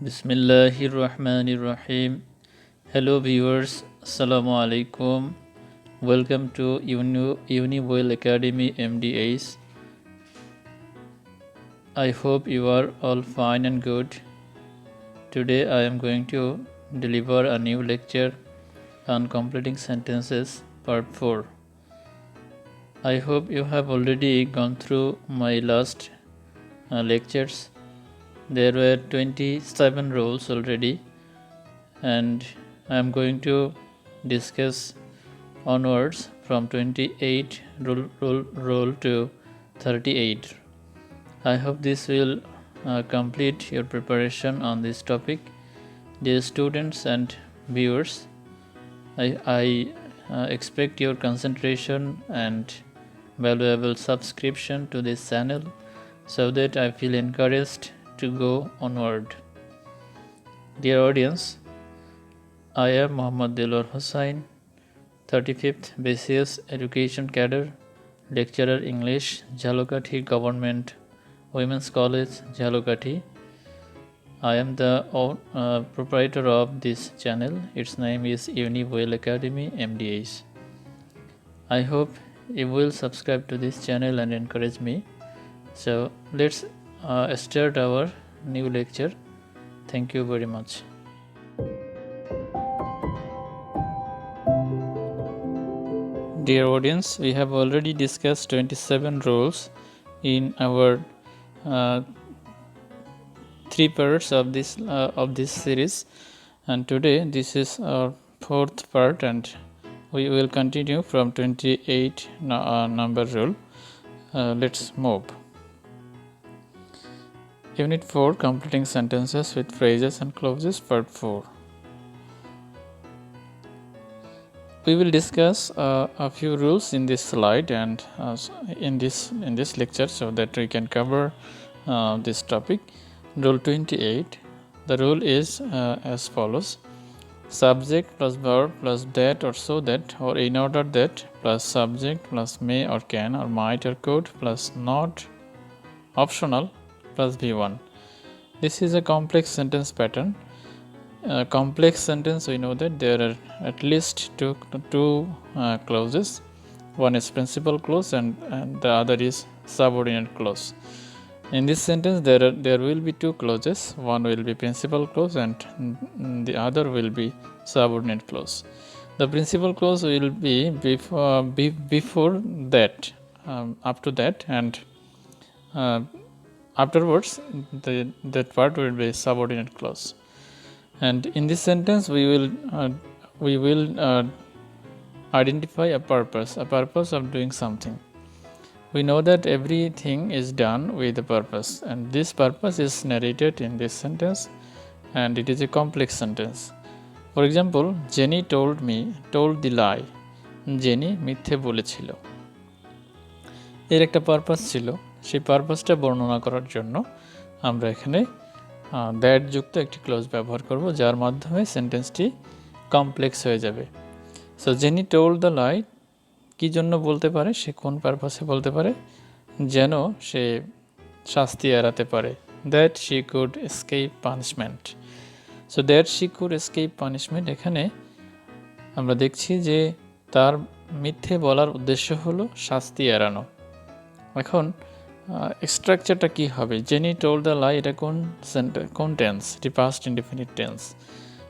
Bismillahirrahmanirrahim. Hello viewers, Assalamu alaikum. Welcome to Univoil Academy MDAs. I hope you are all fine and good. Today I am going to deliver a new lecture on completing sentences part 4. I hope you have already gone through my last lectures. There were 27 rules already, and I am going to discuss onwards from 28 rule to 38. I hope this will complete your preparation on this topic. Dear students and viewers, I expect your concentration and valuable subscription to this channel so that I feel encouraged to go onward. Dear audience, I am Muhammad Dilwar Hussain, 35th BCS Education Cadre, Lecturer English, Jhalokati Government Women's College, Jhalokati. I am the proprietor of this channel. Its name is Univoil Academy MDAs. I hope you will subscribe to this channel and encourage me. So let's start our new lecture. Thank you very much. Dear audience, we have already discussed 27 rules in our 3 parts of this series, and today this is our 4th part, and we will continue from 28 number rule. Let's move. Unit 4, completing sentences with phrases and clauses, part 4. We will discuss a few rules in this slide and in this lecture, so that we can cover this topic. Rule 28. The rule is as follows: subject plus verb plus that or so that or in order that plus subject plus may or can or might or could plus not optional plus V1. This is a complex sentence pattern. Complex sentence, we know that there are at least two clauses. One is principal clause and the other is subordinate clause. In this sentence there will be two clauses. One will be principal clause and the other will be subordinate clause. The principal clause will be before that, up to that, and afterwards that part will be subordinate clause. And in this sentence we will identify a purpose of doing something. We know that everything is done with a purpose, and this purpose is narrated in this sentence, and it is a complex sentence. For example, Jenny told the lie. Jenny মিথ্যে বলেছিল। এর একটা purpose ছিল, সেই পারপাসটা বর্ণনা করার জন্য আমরা এখানে দ্যাট যুক্ত একটি ক্লোজ ব্যবহার করব, যার মাধ্যমে সেন্টেন্সটি কমপ্লেক্স হয়ে যাবে। সো জেনি টোল্ড দ্য লাই কী জন্য বলতে পারে, সে কোন পারপাসে বলতে পারে, যেন সে শাস্তি এড়াতে পারে। That she could escape punishment. So that she could escape punishment, এখানে আমরা দেখছি যে তার মিথ্যে বলার উদ্দেশ্য হলো শাস্তি এড়ানো। এখন স্ট্রাকচারটা কী হবে? জেনি টোল্ড দ্য লাই, এটা কোন টেন্স? এটি পাস্ট ইনডেফিনিট টেন্স।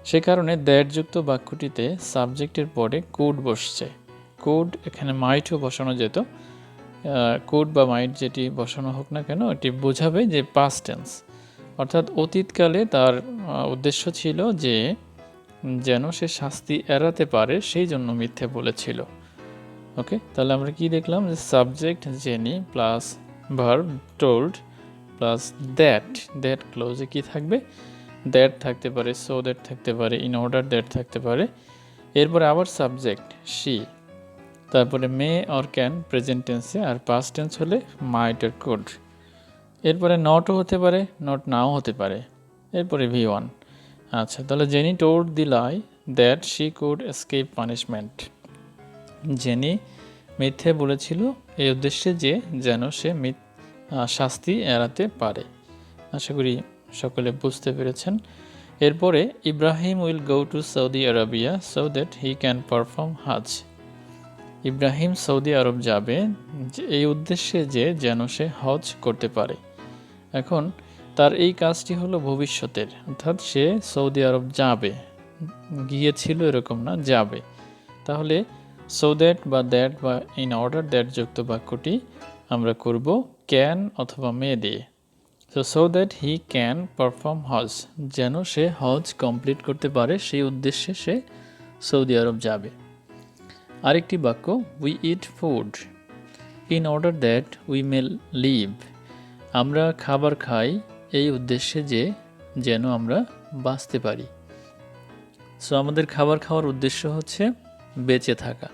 সে কারণে দ্যাট যুক্ত বাক্যটিতে সাবজেক্টের পরে কুড বসছে। কুড এখানে মাইটও বসানো যেত। কুড বা মাইট যেটি বসানো হোক না কেন, এটি বোঝাবে যে পাস্ট টেন্স, অর্থাৎ অতীতকালে তার উদ্দেশ্য ছিল যে যেন সে শাস্তি এড়াতে পারে, সেই জন্য মিথ্যে বলেছিল। ওকে, তাহলে আমরা কি দেখলাম? যে সাবজেক্ট জেনি plus verb told plus that ক্লোজে কি থাকবে? দ্যাট থাকতে পারে, সো দ্যাট থাকতে পারে, ইন অর্ডার দ্যাট থাকতে পারে। এরপরে আবার সাবজেক্ট শি, তারপরে মে অর ক্যান প্রেজেন্ট টেন্সে, আর পাস্ট টেন্স হলে মাইট আর কুড। এরপরে নটও হতে পারে, নট নাও হতে পারে। এরপরে V1। আচ্ছা, তাহলে jenny told the lie that she could escape punishment. Jenny মিথ্যে বলেছিল এই উদ্দেশ্যে যে যেন সে শাস্তি এড়াতে পারে। আশা করি সকলে বুঝতে পেরেছেন। এরপরে Ibrahim will go to Saudi Arabia so that he can perform হাজ। ইব্রাহিম সৌদি আরব যাবে এই উদ্দেশ্যে যে যেন সে হজ করতে পারে। এখন তার এই কাজটি হলো ভবিষ্যতের, অর্থাৎ সে সৌদি আরব যাবে, গিয়েছিল এরকম না, যাবে। তাহলে সো দ্যাট বা দ্যাট বা ইন অর্ডার দ্যাট যুক্ত বাক্যটি আমরা করব ক্যান অথবা মে দিয়ে। So that he can perform hajj, যেন সে হজ কমপ্লিট করতে পারে সেই উদ্দেশ্যে সে সৌদি আরব যাবে। আরেকটি বাক্য we eat food in order that we may live, আমরা খাবার খাই এই উদ্দেশ্যে যে যেন আমরা বাঁচতে পারি। সো আমাদের খাবার খাওয়ার উদ্দেশ্য হচ্ছে বেঁচে থাকা,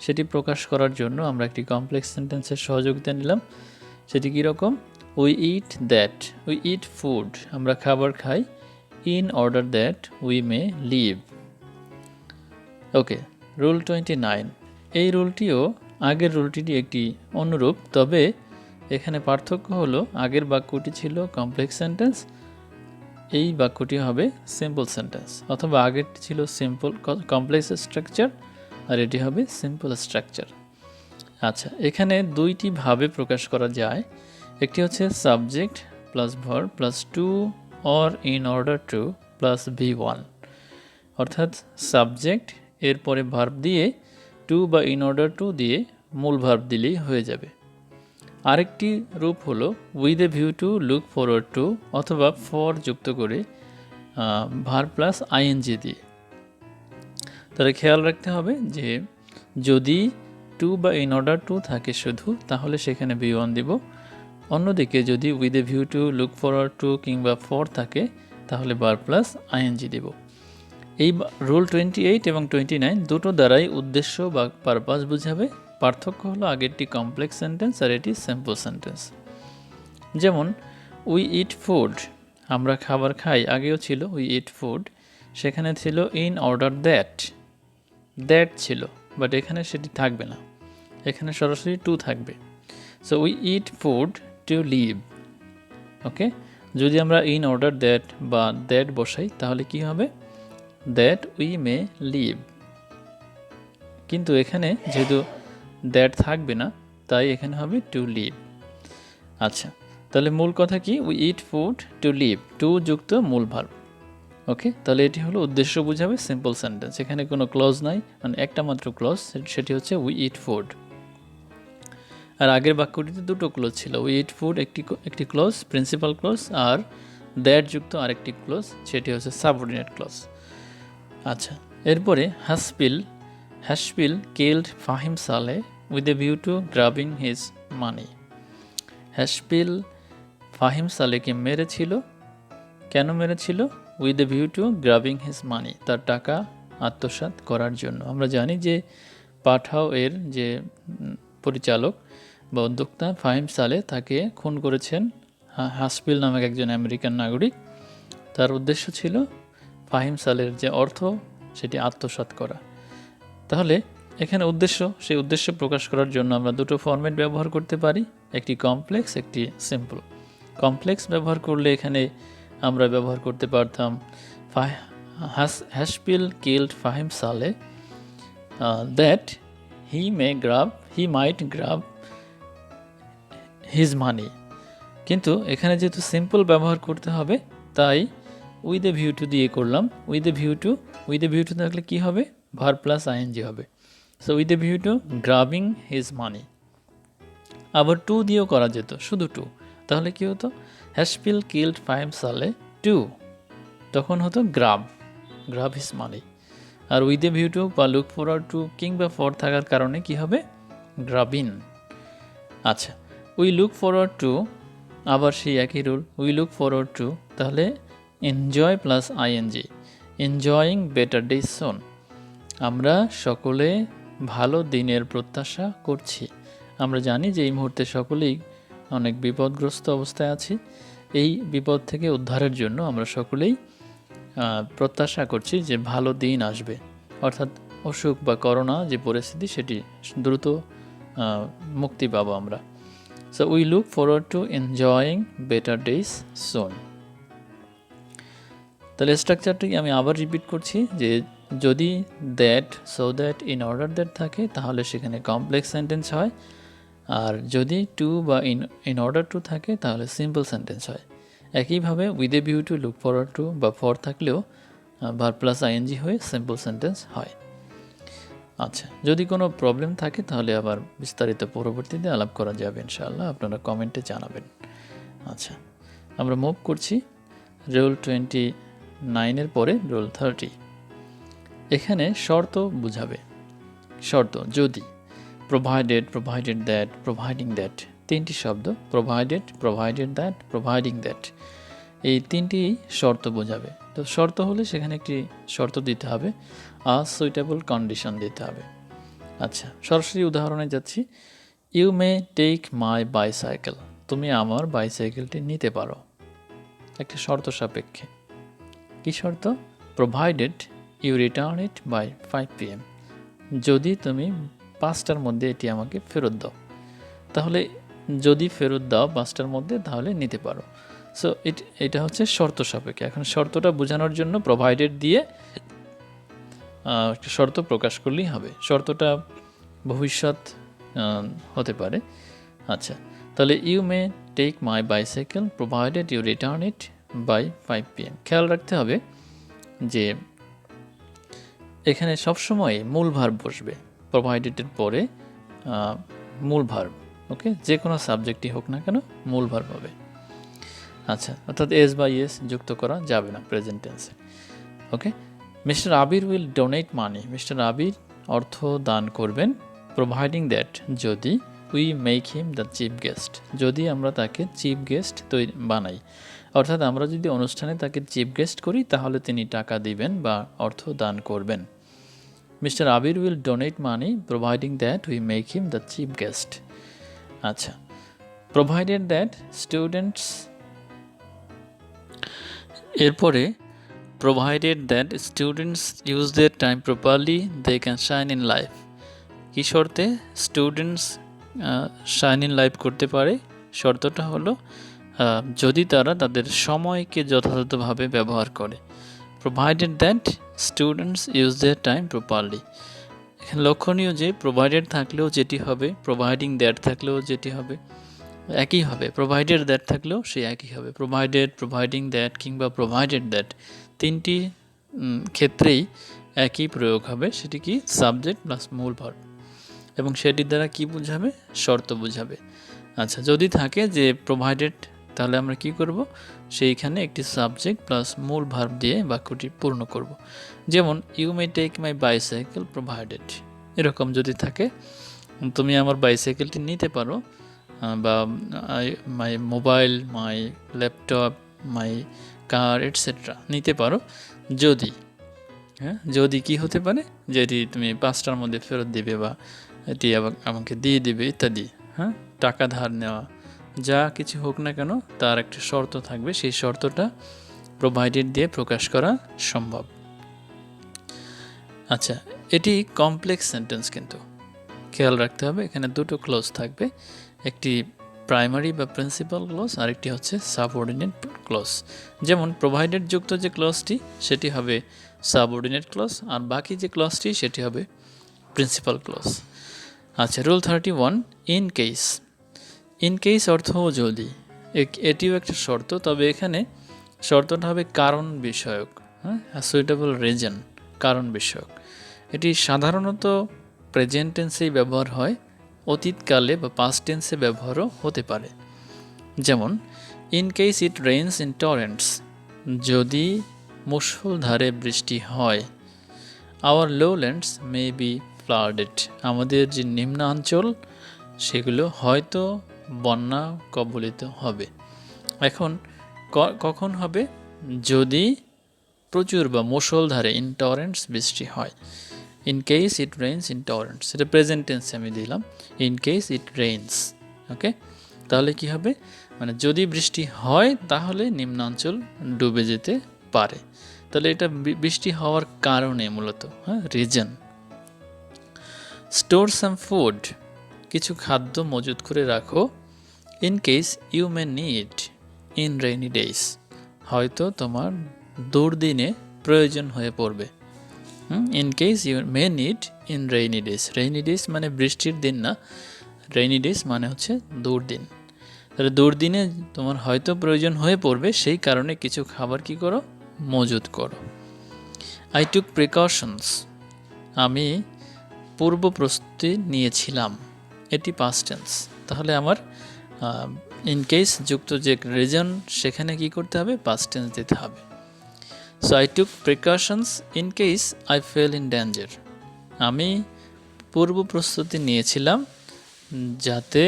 সেটি প্রকাশ করার জন্য আমরা একটি কমপ্লেক্স সেন্টেন্সের সহযোগিতা নিলাম। সেটি কীরকম? We eat that, we eat food, আমরা খাবার খাই, in order that we may live. Okay, rule 29। এই রুলটিও আগের রুলটির একটি অনুরূপ, তবে এখানে পার্থক্য হলো আগের বাক্যটি ছিল কমপ্লেক্স সেন্টেন্স, এই বাক্যটি হবে সিম্পল সেন্টেন্স, অথবা আগেরটি ছিল সিম্পল কমপ্লেক্স স্ট্রাকচার আর এটি হবে সিম্পল স্ট্রাকচার। আচ্ছা, এখানে দুইটি ভাবে প্রকাশ করা যায়। একটি হচ্ছে subject plus verb plus to or in order to plus V1, অর্থাৎ সাবজেক্ট এরপরে ভার্ব দিয়ে টু বা ইন অর্ডার টু দিয়ে মূল ভার্ব দিলেই হয়ে যাবে। আরেকটি রূপ হলো with a view to look forward two অথবা ফর যুক্ত করে ভার্ব প্লাস আইএনজি দিয়ে। তাহলে খেয়াল রাখতে হবে যে যদি টু বা ইন অর্ডার টু থাকে শুধু, তাহলে সেখানে V1 দিব। অন্যদিকে যদি with a view to look forward to কিংবা ফর থাকে তাহলে ভার্ব প্লাস আইএনজি দিব। এই রুল 28 এবং 29 দুটো দ্বারাই উদ্দেশ্য বা পারপাস বোঝাবে। পার্থক্য হলো আগেরটি কমপ্লেক্স সেন্টেন্স আর এটি সিম্পল সেন্টেন্স। যেমন উই ইট ফুড, আমরা খাবার খাই, আগেও ছিল উই ইট ফুড, সেখানে ছিল ইন অর্ডার দ্যাট, দ্যাট ছিল, বাট এখানে সেটি থাকবে না, এখানে সরাসরি টু থাকবে। So we eat food to live. Okay, যদি আমরা ইন অর্ডার দ্যাট বা দ্যাট বসাই তাহলে কি হবে? That we may live. কিন্তু এখানে যেহেতু দ্যাট থাকবে না তাই এখানে হবে টু লিভ। আচ্ছা, তাহলে মূল কথা কি? We eat food to live, to যুক্ত মূল ভার্ব। ওকে, তাহলে এটি হলো উদ্দেশ্য বুঝাবে সিম্পল সেন্টেন্স। এখানে কোনো ক্লজ নাই, মানে একটা মাত্র ক্লজ, সেটি হচ্ছে উই ইট ফুড। আর আগের বাক্যটিতে দুটো ক্লজ ছিল, উই ইট ফুড একটি ক্লজ প্রিন্সিপাল ক্লজ, আর দ্যাট যুক্ত আরেকটি ক্লজ, সেটি হচ্ছে সাবঅর্ডিনেট ক্লজ। আচ্ছা, এরপরে হ্যাশপিল killed Fahim Saleh with a view to grabbing his money. Haspil Fahim সালেকে মেরেছিল, কেন মেরেছিল? With a view to grabbing his money, তার টাকা আত্মসাৎ করার জন্য। আমরা জানি যে পাঠাও এর যে পরিচালক বা উদ্যোক্তা ফাহিম সালে তাকে খুন করেছেন হ্যাশপিল নামক একজন আমেরিকান নাগরিক। তার উদ্দেশ্য ছিল ফাহিম সালের যে অর্থ সেটি আত্মসাৎ করা। তাহলে এখানে সেই উদ্দেশ্য প্রকাশ করার জন্য আমরা দুটো ফরম্যাট ব্যবহার করতে পারি, একটি কমপ্লেক্স, একটি সিম্পল। কমপ্লেক্স ব্যবহার করলে এখানে আমরা ব্যবহার করতে পারতাম হ্যাশপিল killed Fahim so that he might grab his money. কিন্তু এখানে যেহেতু সিম্পল ব্যবহার করতে হবে তাই উইথ এ ভিউ টু দিয়ে করলাম। উইথ এ ভিউ টু থাকলে কি হবে? ভার্ব প্লাস আইএনজি হবে। So with a view to grabbing his মানি। আবার টু দিয়েও করা যেত, শুধু টু, তাহলে কি হতো? হ্যাশপিল কিল্ড ফাহিম সালে টু, তখন হতো গ্রাব হিজ মানি। আর উইথ এ ভিউ টু বা লুক ফরওয়ার্ড টু কিংবা ফর থাকার কারণে কি হবে? গ্রাবিন। আচ্ছা, উই লুক ফরওয়ার্ড টু, আবার সেই একই rule, we look forward to, তাহলে enjoy plus ING, enjoying better days soon, আমরা সকলে ভালো দিনের প্রত্যাশা করছি। আমরা জানি যে এই মুহূর্তে সকলেই অনেক বিপদগ্রস্ত অবস্থায় আছি, এই বিপদ থেকে উদ্ধারের জন্য আমরা সকলেই প্রত্যাশা করছি যে ভালো দিন আসবে, অর্থাৎ অসুখ বা করোনা যে পরিস্থিতি সেটি দ্রুত মুক্তি পাবো আমরা। So we look forward to enjoying better days soon. তাহলে স্ট্রাকচারটি আমি আবার রিপিট করছি যে যদি that, so that, in order that থাকে তাহলে সেখানে কমপ্লেক্স সেন্টেন্স হয়, আর যদি টু বা ইন অর্ডার টু থাকে তাহলে সিম্পল সেন্টেন্স হয়। একইভাবে with a view two, look forward two বা ফর থাকলেও ভার্ব প্লাস আইএনজি হয়ে সিম্পল সেন্টেন্স হয়। আচ্ছা, যদি কোনো প্রবলেম থাকে তাহলে আবার বিস্তারিত পরবর্তীতে আলাপ করা যাবে ইনশাআল্লাহ, আপনারা কমেন্টে জানাবেন। আচ্ছা, আমরা মুভ করছি রুল 29-এর পরে রুল 30। এখানে শর্ত বুঝাবে। শর্ত যদি provided, provided that, providing that, তিনটি শব্দ provided, provided that, providing that, এই তিনটি শর্ত বোঝাবে। তো শর্ত হলে সেখানে একটি শর্ত দিতে হবে, সুইটেবল কন্ডিশন দিতে হবে। আচ্ছা, সরাসরি উদাহরণে যাচ্ছি। You may take my bicycle, তুমি আমার বাইসাইকেলটি নিতে পারো। একটা শর্ত সাপেক্ষে। কি শর্ত? Provided you return it by 5 PM, যদি তুমি 5টার মধ্যে এটি আমাকে ফেরত দাও। তাহলে যদি ফেরত দাও 5টার মধ্যে তাহলে নিতে পারো। সো এটা হচ্ছে শর্ত সাপেক্ষে। এখন শর্তটা বোঝানোর জন্য প্রোভাইডেড দিয়ে একটা শর্ত প্রকাশ করলেই হবে। শর্তটা ভবিষ্যৎ হতে পারে। আচ্ছা, তাহলে you may take my bicycle provided you return it by 5 PM। খেয়াল রাখতে হবে যে এখানে সবসময় মূল ভার্ব বসবে প্রোভাইডেডের পরে, মূল ভার্ব। ওকে, যে কোনো সাবজেক্টই হোক না কেন মূল ভার্ব হবে। আচ্ছা, অর্থাৎ এস বা ইয়েস যুক্ত করা যাবে না প্রেজেন্ট টেন্সে। Okay, mister Abir will donate money, mister Abir অর্থ দান করবেন, প্রোভাইডিং দ্যাট, যদি we make him the chief guest, যদি আমরা তাকে চিফ গেস্ট বানাই। অর্থাৎ আমরা যদি অনুষ্ঠানে তাকে চিফ গেস্ট করি তাহলে তিনি টাকা দিবেন বা অর্থ দান করবেন। Mister Abir will donate money providing that we make him the chief guest. আচ্ছা, প্রোভাইডেড দ্যাট স্টুডেন্টস, এরপরে provided that students use their time properly they can shine in life. কী শর্তে স্টুডেন্টস শাইন ইন লাইফ করতে পারে? শর্তটা হলো যদি তারা তাদের সময়কে যথাযথভাবে ব্যবহার করে। Provided that students use their time properly. এখানে লক্ষণীয় যে প্রোভাইডেড থাকলেও যেটি হবে, প্রোভাইডিং দ্যাট থাকলেও যেটি হবে একই হবে, প্রোভাইডেড দ্যাট থাকলেও সে একই হবে। প্রোভাইডেড, প্রোভাইডিং দ্যাট কিংবা প্রোভাইডেড দ্যাট তিনটি ক্ষেত্রেই একই প্রয়োগ হবে, সেটি কি সাবজেক্ট প্লাস মূল ভার্ব, এবং সেটির দ্বারা কি বোঝাবে? শর্ত বোঝাবে। আচ্ছা, যদি থাকে যে প্রোভাইডেড তাহলে আমরা কি করব? সেইখানে একটি সাবজেক্ট প্লাস মূল ভার্ব দিয়ে বাক্যটি পূর্ণ করব। যেমন you may take my bicycle provided, এরকম যদি থাকে তুমি আমার বাইসাইকেলটি নিতে পারো, বা my mobile, my laptop, my car etcetera নিতে পারো যদি, হ্যাঁ, যদি কি হতে পারে, যেটি তুমি 5টার মধ্যে ফেরত দিবে বা এটি আমাকে দিয়ে দিবে ইত্যাদি। হ্যাঁ, টাকা ধার নেওয়া, যা কিছু হোক না কেন তার একটা শর্ত থাকবে, সেই শর্তটা প্রোভাইডেড দিয়ে প্রকাশ করা সম্ভব। আচ্ছা, এটি কমপ্লেক্স সেন্টেন্স, কিন্তু খেয়াল রাখতে হবে এখানে দুটো ক্লজ থাকবে, একটি প্রাইমারি বা প্রিন্সিপাল ক্লজ, আরেকটি হচ্ছে সাবঅর্ডিনেট ক্লজ। যেমন প্রোভাইডেড যুক্ত যে ক্লজটি সেটি হবে সাবঅর্ডিনেট ক্লজ, আর বাকি যে ক্লজটি সেটি হবে প্রিন্সিপাল ক্লজ। আচ্ছা, rule 31, in case. In case অর্থ যদি, এটিও একটা শর্ত, তবে এখানে শর্তটা হবে কারণ বিষয়ক। হ্যাঁ, সুইটেবল রিজন, কারণ বিষয়ক। এটি সাধারণত প্রেজেন্ট টেন্সেই ব্যবহার হয়, অতীতকালে বা পাস্ট টেন্সে ব্যবহারও হতে পারে। যেমন in case it rains in torrents, যদি মুষলধারে বৃষ্টি হয়। আওয়ার লোল্যান্ডস মে বি ফ্লাডেড, আমাদের যে নিম্নাঞ্চল সেগুলো হয়তো বন্যা কবলিত হবে। এখন কখন হবে? যদি প্রচুর বা মুষলধারে ইন টরেন্টস বৃষ্টি হয়। In case it rains in torrents, সেটা প্রেজেন্ট টেন্সে আমি দিলাম, ইন কেস ইট রেইনস। ওকে, তাহলে কি হবে? মানে যদি বৃষ্টি হয় তাহলে নিম্নাঞ্চল ডুবে যেতে পারে। তাহলে এটা বৃষ্টি হওয়ার কারণে মূলত, হ্যাঁ, রিজন। স্টোর সাম ফুড, কিছু খাদ্য মজুত করে রাখো। In case you may need in rainy days, হয়তো তোমার দুর্দিনে প্রয়োজন হয়ে পড়বে। In case you may need in rainy days. Rainy days মানে বৃষ্টির দিন না, রেইনি ডেজ মানে হচ্ছে দুর্দিন। তাহলে দুর্দিনে তোমার হয়তো প্রয়োজন হয়ে পড়বে, সেই কারণে কিছু খাবার কি করো, মজুত করো। আই টুক প্রিকশনস, আমি পূর্ব প্রস্তুতি নিয়েছিলাম, এটি পাস্ট টেন্স। তাহলে আমার ইন কেস যুক্ত যে রিজন সেখানে কি করতে হবে, পাস্ট টেন্স দিতে হবে। So I took precautions in case I fail in danger, আমি পূর্ব প্রস্তুতি নিয়েছিলাম যাতে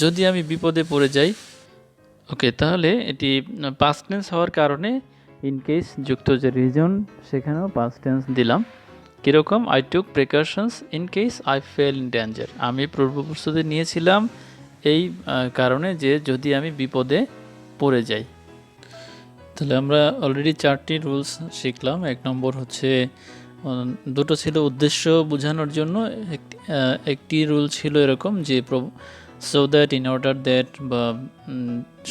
যদি আমি বিপদে পড়ে যাই। ওকে, তাহলে এটি পাস্ট টেন্স হওয়ার কারণে ইন কেস যুক্ত যে রিজন সেখানেও পাস্ট টেন্স দিলাম। কীরকম, I took precautions in case I fail in danger, আমি পূর্ব প্রস্তুতি নিয়েছিলাম এই কারণে যে যদি আমি বিপদে পড়ে যাই। তাহলে আমরা অলরেডি 4টি রুলস শিখলাম। 1 নম্বর হচ্ছে দুটো ছিল উদ্দেশ্য বোঝানোর জন্য, একটি রুল ছিল এরকম যে so that, in order that, বা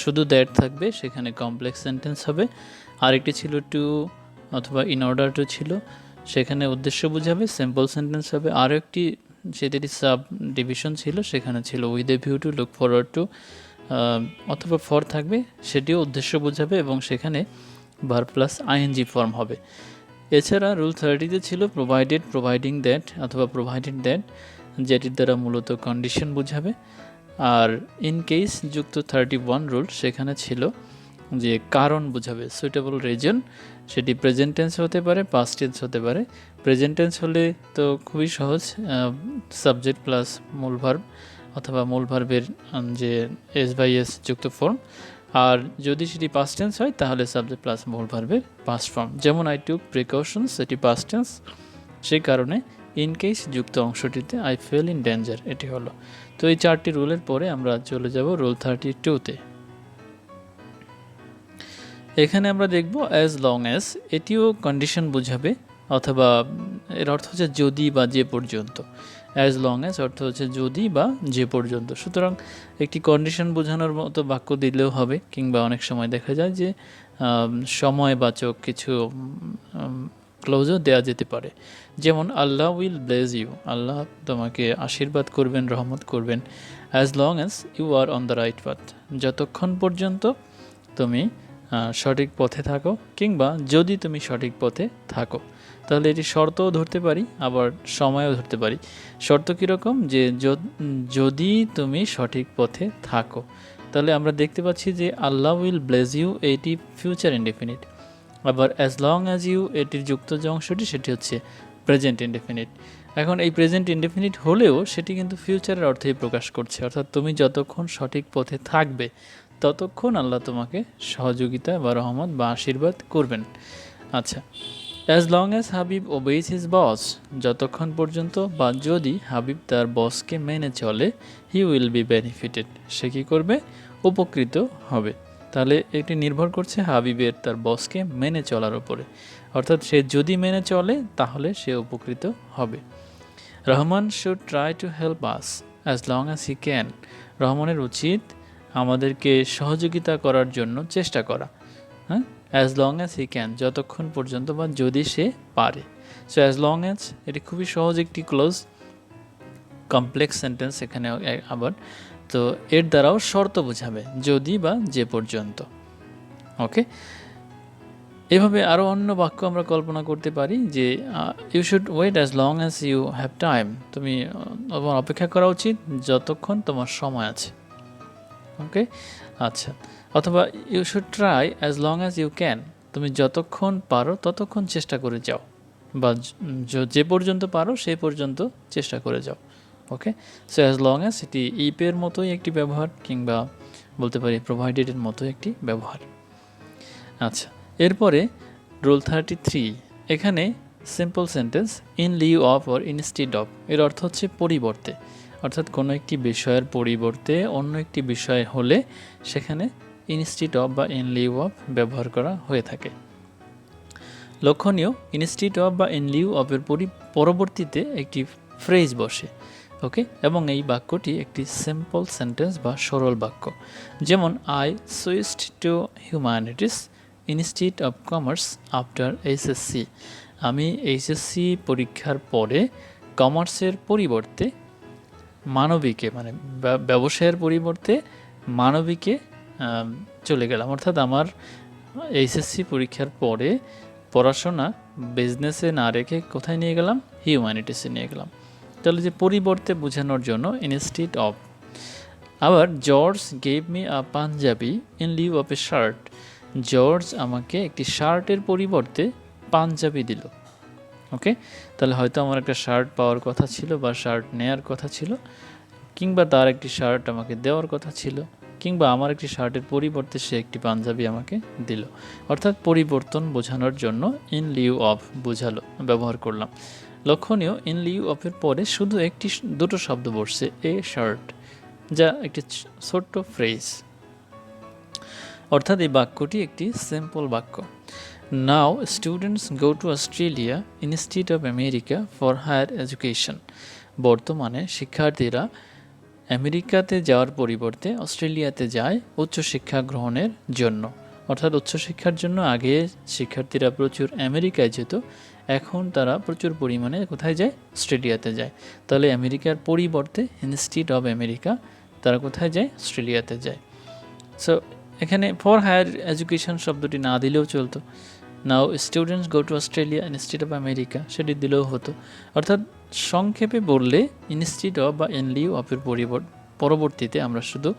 শুধু দ্যাট থাকবে সেখানে কমপ্লেক্স সেন্টেন্স হবে। আরেকটি ছিল টু অথবা ইন অর্ডার টু ছিল, সেখানে উদ্দেশ্য বোঝাবে, সিম্পল সেন্টেন্স হবে। আরও একটি সেটারই সাব ডিভিশন ছিল, সেখানে ছিল with a view two, look forward two অথবা ফর থাকবে, সেটিও উদ্দেশ্য বোঝাবে এবং সেখানে ভার্ব প্লাস আইএনজি ফর্ম হবে। এছাড়া রুল 30তে ছিল প্রোভাইডেড, প্রোভাইডিং দ্যাট অথবা প্রোভাইডেড দ্যাট, যেটির দ্বারা মূলত কন্ডিশন বোঝাবে। আর ইন কেস যুক্ত 31 রুল, সেখানে ছিল যে কারণ বোঝাবে, সুইটেবল রিজন, সেটি প্রেজেন্ট টেন্স হতে পারে, পাস্ট টেন্স হতে পারে। প্রেজেন্ট টেন্স হলে তো খুবই সহজ, সাবজেক্ট প্লাস মূল ভার্ব অথবা মূল ভার্বের যে এস বাই এস যুক্ত ফর্ম। আর যদি সেটি পাস্ট টেন্স হয় তাহলে সাবজেক্ট প্লাস মূল ভার্বের পাস্ট ফর্ম। যেমন আই টুক প্রিকশনস, এটি পাস্ট টেন্স, সেই কারণে ইন কেস যুক্ত অংশটিতে আই ফেল ইন ড্যাঞ্জার এটি হলো। তো এই 4টি রুলের পরে আমরা চলে যাব রুল 32তে। এখানে আমরা দেখব অ্যাজ লং অ্যাজ, এটিও কন্ডিশন বোঝাবে অথবা এর অর্থ হচ্ছে যদি বা যে পর্যন্ত। অ্যাজ লং অ্যাজ অর্থ হচ্ছে যদি বা যে পর্যন্ত। সুতরাং একটি কন্ডিশন বোঝানোর মতো বাক্য দিলেও হবে, কিংবা অনেক সময় দেখা যায় যে সময়বাচক কিছু ক্লোজও দেওয়া যেতে পারে। যেমন Allah will bless you, Allah তোমাকে আশীর্বাদ করবেন, রহমত করবেন। As long as you are on the right path, যতক্ষণ পর্যন্ত তুমি সঠিক পথে থাকো, কিংবা যদি তুমি সঠিক পথে থাকো। তাহলে এটি শর্তও ধরতে পারি, আবার সময়ও ধরতে পারি। শর্ত কীরকম, যে যদি তুমি সঠিক পথে থাকো। তাহলে আমরা দেখতে পাচ্ছি যে আল্লাহ উইল ব্লেস ইউ এটি ফিউচার ইনডেফিনিট, আবার অ্যাজ লং অ্যাজ ইউ এটির যুক্ত যে অংশটি সেটি হচ্ছে প্রেজেন্ট ইনডেফিনিট। এখন এই প্রেজেন্ট ইনডেফিনিট হলেও সেটি কিন্তু ফিউচারের অর্থেই প্রকাশ করছে, অর্থাৎ তুমি যতক্ষণ সঠিক পথে থাকবে ততক্ষণ আল্লাহ তোমাকে সহযোগিতা বা রহমত বা আশীর্বাদ করবেন। আচ্ছা, as long as Habib obeys his boss, যতক্ষণ পর্যন্ত বা যদি হাবিব তার বসকে মেনে চলে, হি উইল বি বেনিফিটেড, সে কী করবে, উপকৃত হবে। তাহলে এটি নির্ভর করছে হাবিবের তার বসকে মেনে চলার উপরে, অর্থাৎ সে যদি মেনে চলে তাহলে সে উপকৃত হবে। Rahman should try to help us as long as he can, রহমানের উচিত আমাদেরকে সহযোগিতা করার জন্য চেষ্টা করা, হ্যাঁ, as long as he can, যতক্ষণ পর্যন্ত বা যদি সে পারে। সো অ্যাজ লং অ্যাজ এটি খুবই সহজ একটি ক্লোজ, কমপ্লেক্স সেন্টেন্স এখানে আবার, তো এর দ্বারাও শর্ত বোঝাবে, যদি বা যে পর্যন্ত। ওকে, এভাবে আরও অন্য বাক্য আমরা কল্পনা করতে পারি যে you should wait as long as you have time, তুমি অপেক্ষা করা উচিত যতক্ষণ তোমার সময় আছে। ওকে, আচ্ছা, অথবা you should try as long as you can, তুমি যতক্ষণ পারো ততক্ষণ চেষ্টা করে যাও, বা যে পর্যন্ত পারো সেই পর্যন্ত চেষ্টা করে যাও। ওকে, সো অ্যাজ লং অ্যাজ এটি ইপের মতোই একটি ব্যবহার, কিংবা বলতে পারি প্রোভাইডেডের মতো একটি ব্যবহার। আচ্ছা, এরপরে রুল 33, এখানে simple sentence in lieu of or instead of, এর অর্থ হচ্ছে পরিবর্তে, অর্থাৎ কোনো একটি বিষয়ের পরিবর্তে অন্য একটি বিষয় হলে সেখানে ইনস্টিড অফ বা ইন লিউ অফ ব্যবহার করা হয়ে থাকে। লক্ষণীয়, ইনস্টিড অফ বা ইন লিউ অফের পরবর্তীতে একটি ফ্রেজ বসে। ওকে, এবং এই বাক্যটি একটি সিম্পল সেন্টেন্স বা সরল বাক্য। যেমন I switched to humanities instead commerce after HSC. আমি এইচএসসি পরীক্ষার পরে কমার্সের পরিবর্তে মানবিকে মানে ব্যবসায়ের পরিবর্তে মানবিকে চলে গেলাম। অর্থাৎ আমার এইচএসসি পরীক্ষার পরে পড়াশোনা বিজনেসে না রেখে কোথায় নিয়ে গেলাম? হিউম্যানিটিসে নিয়ে গেলাম। তাহলে যে পরিবর্তে বোঝানোর জন্য ইনস্টিটিউট অফ। আবার George gave me a panjabi in lieu of a shirt. George আমাকে একটি শার্টের পরিবর্তে পাঞ্জাবি দিল। ওকে, তাহলে হয়তো আমার একটা শার্ট পাওয়ার কথা ছিল বা শার্ট নেয়ার কথা ছিল, কিংবা তার একটি শার্ট আমাকে দেওয়ার কথা ছিল, কিংবা আমার একটি শার্টের পরিবর্তে সে একটি পাঞ্জাবি আমাকে দিল। অর্থাৎ পরিবর্তন বোঝানোর জন্য ইন লিউ অফ বোঝালো ব্যবহার করলাম। লক্ষণীয়, ইন লিউ অফের পরে শুধু দুটো শব্দ বসছে, এ শার্ট, যা একটি ছোট্ট ফ্রেজ। অর্থাৎ এই বাক্যটি একটি সিম্পল বাক্য। Now students go to Australia institute of America for higher education. বর্তমানে শিক্ষার্থীরা আমেরিকাতে যাওয়ার পরিবর্তে অস্ট্রেলিয়াতে যায় উচ্চশিক্ষা গ্রহণের জন্য। অর্থাৎ উচ্চশিক্ষার জন্য আগে শিক্ষার্থীরা প্রচুর আমেরিকায় যেত, এখন তারা প্রচুর পরিমাণে কোথায় যায়? অস্ট্রেলিয়াতে যায়। তাহলে আমেরিকার পরিবর্তে ইনস্টিটিউট অফ আমেরিকা, তারা কোথায় যায়? অস্ট্রেলিয়াতে যায়। সো এখানে ফর হায়ার এডুকেশন শব্দটি না দিলেও চলতো। Now students go to Australia institute of America, সেটি দিলেও হতো। অর্থাৎ সংক্ষেপে বললে ইনস্টিটিউট অফ বা ইন লিউ অফের পরবর্তীতে আমরা শুধু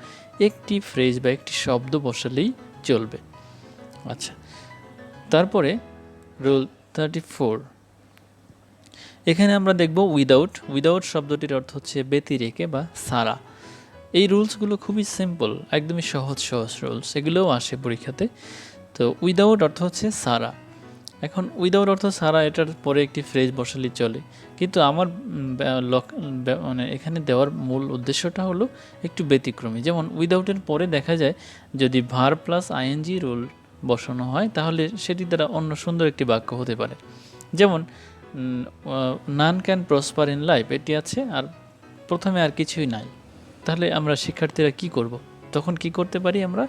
একটি ফ্রেজ বা একটি শব্দ বসালেই চলবে। আচ্ছা, তারপরে রুল 34। এখানে আমরা দেখব উইদাউট। উইদাউট শব্দটির অর্থ হচ্ছে ব্যতিরেকে বা ছাড়া। এই রুলসগুলো খুবই সিম্পল, একদমই সহজ সহজ রুলস, এগুলোও আসে পরীক্ষাতে। তো উইদাউট অর্থ হচ্ছে ছাড়া। এখন উইদাউট অর্থ ছাড়া, এটার পরে একটি ফ্রেজ বসালেই চলে, কিন্তু আমার মানে এখানে দেওয়ার মূল উদ্দেশ্যটা হলো একটু ব্যতিক্রমী। যেমন উইদাউটের পরে দেখা যায় যদি ভার প্লাস আইএনজি রুল বসানো হয়, তাহলে সেটি দ্বারা অন্য সুন্দর একটি বাক্য হতে পারে। যেমন নান ক্যান প্রসপার ইন লাইফ, এটি আছে আর প্রথমে আর কিছুই নাই, তাহলে আমরা শিক্ষার্থীরা কি করব? তখন কি করতে পারি আমরা?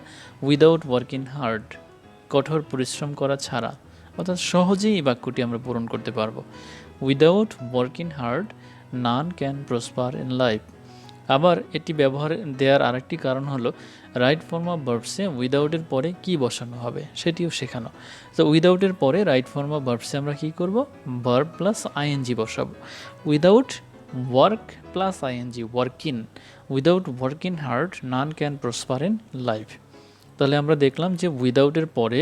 উইদাউট ওয়ার্কিং হার্ড, কঠোর পরিশ্রম করা ছাড়া। অর্থাৎ সহজেই এই বাক্যটি আমরা পূরণ করতে পারবো। Without working hard none can prosper in life. আবার এটি ব্যবহার দেওয়ার আরেকটি কারণ হলো রাইট ফর্ম অফ ভার্বসে উইদাউটের পরে কি বসানো হবে সেটিও শেখানো। তো উইদাউটের পরে রাইট ফর্ম অফ ভার্বসে আমরা কি করব? ভার্ব প্লাস আইএনজি বসাবো। Without work plus ING, working. Without working hard none can prosper in life. তাহলে আমরা দেখলাম যে উইদাউটের পরে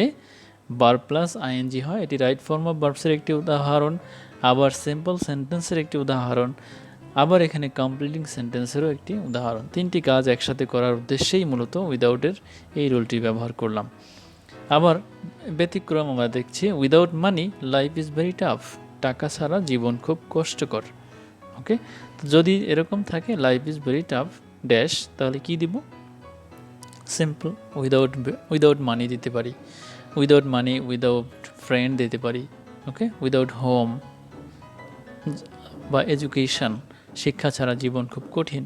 ভার্ব প্লাস আইএনজি হয়, এটি রাইট ফর্ম অফ ভার্বসের একটি উদাহরণ, আবার সিম্পল সেন্টেন্সের একটি উদাহরণ, আবার এখানে কমপ্লিটিং সেন্টেন্সেরও একটি উদাহরণ। তিনটি কাজ একসাথে করার উদ্দেশ্যেই মূলত উইদাউটের এই রুলটি ব্যবহার করলাম। আবার ব্যতিক্রম আমরা দেখছি, without money life is very tough. টাকা ছাড়া জীবন খুব কষ্টকর। ওকে, তো যদি এরকম থাকে life is very tough dash, তাহলে কি দিব? সিম্পল উইদাউট মানি দিতে পারি, উইদাউট মানি, উইদাউট ফ্রেন্ড দিতে পারি। ওকে, উইদাউট হোম বা এডুকেশন, শিক্ষা ছাড়া জীবন খুব কঠিন।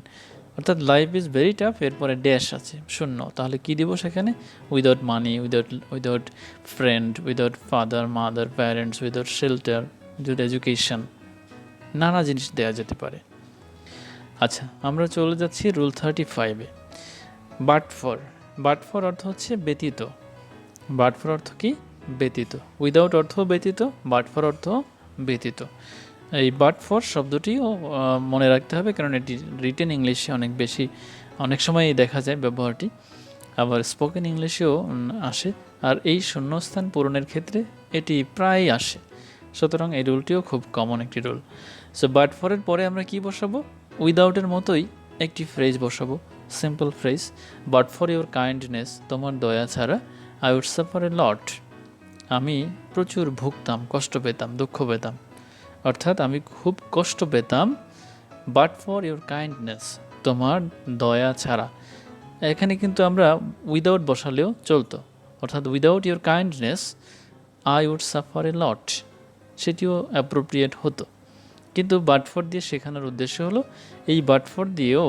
অর্থাৎ লাইফ ইজ ভেরি টাফ, এরপরে ড্যাশ আছে শূন্য, তাহলে কি দিব সেখানে? Without money, without friend, without father mother parents, without shelter, without education, নানা জিনিস দেওয়া যেতে পারে। আচ্ছা, আমরা চলে যাচ্ছি রুল 35-এ। But for. বাট ফর অর্থ হচ্ছে ব্যতীত। বাট ফর অর্থ কি? ব্যতীত। উইদাউট অর্থ ব্যতীত, বাট ফর অর্থ ব্যতীত। এই বাট ফর শব্দটিও মনে রাখতে হবে, কারণ এটি রিটেন ইংলিশে অনেক সময়ই দেখা যায় ব্যবহারটি, আবার স্পোকেন ইংলিশেও আসে, আর এই শূন্যস্থান পূরণের ক্ষেত্রে এটি প্রায়ই আসে। সুতরাং এই রুলটিও খুব কমন একটি রুল। সো বাট ফরের পরে আমরা কি বসাবো? উইদাউটের মতোই একটি ফ্রেজ বসাবো, simple phrase. But for your kindness, তোমার দয়া ছাড়া, আই উড সাফার এ লট, আমি প্রচুর ভুগতাম, কষ্ট পেতাম, দুঃখ পেতাম। অর্থাৎ আমি খুব কষ্ট পেতাম, বাট ফর ইউর কাইন্ডনেস, তোমার দয়া ছাড়া। এখানে কিন্তু আমরা উইদাউট বসালেও চলতো, অর্থাৎ without your kindness I would suffer a lot, সেটিও অ্যাপ্রোপ্রিয়েট হতো। কিন্তু বাট ফর দিয়ে শেখানোর উদ্দেশ্য হলো এই বাট ফর দিয়েও